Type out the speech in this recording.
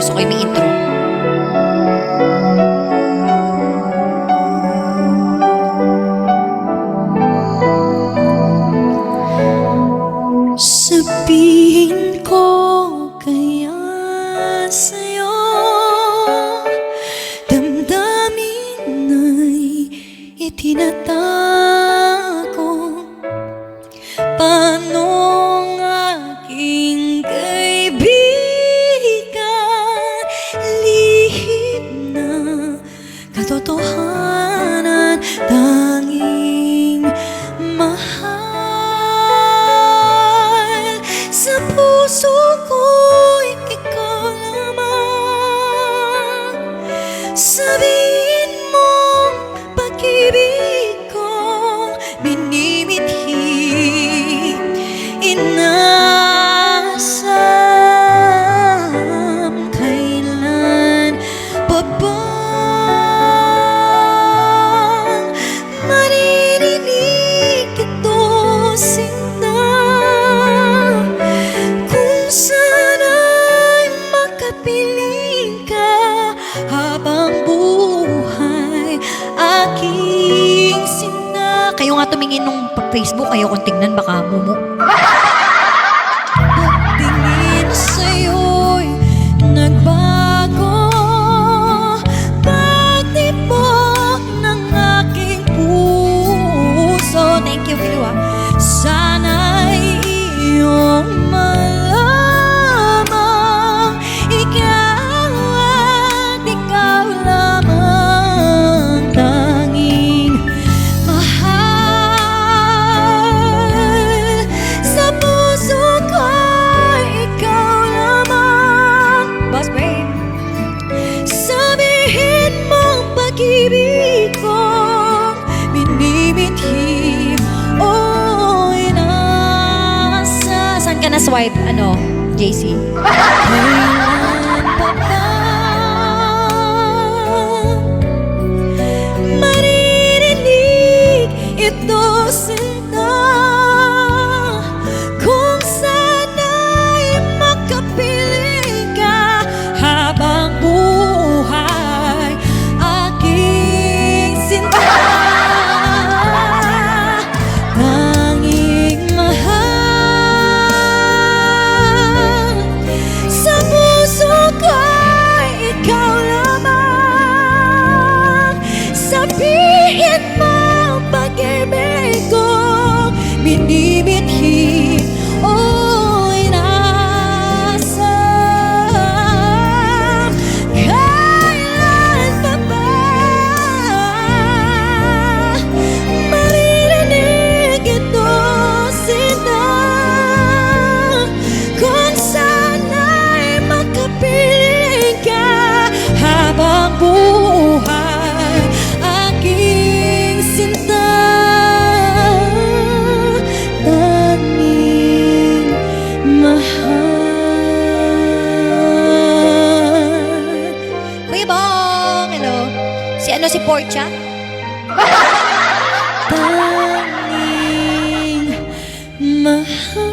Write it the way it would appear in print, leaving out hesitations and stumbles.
Gusto ko yung may intro. Sabihin ko kaya sa'yo, damdamin ay itinatago. Paano ang aking kaibigan, lihim na katotohanan, tanging mahal sa puso ko'y ikaw lamang. Sabihin mong pag-ibig kong minimithi, inaasam, kailan pa bang maririnig ito, sinta? Kung sana'y makapiling ka habang buhay, aking sinta. Kayo nga tumingin nung Facebook, kayo kung tignan, baka mumu. Pagtingin sa'yo'y nagbago, pagtibok ng aking puso. Thank you, Philo, ah. Sana'y iyong malamang, ikaw at ikaw lamang, tanging mahal sa puso ko'y ikaw lamang. Boss babe. Sabihin mong pag-ibig kong minimithi, o inaasa. Saan ka na swipe, JC? Kailan pa ba maririnig ito, sinta? Kung sana'y makapiling ka habang buhay, aking sinta. Tanging mahal sa puso ko'y ikaw lamang. Sabihin mo ang pag-ibig kong minimithi, o inaasam. Kailan pa ba maririnig ito, sinta? Kung sana'y makapiling ka habang buhay, aking sinta. Tanging mahal. Kuya Bong, hello. Si Portia? Tanging mahal.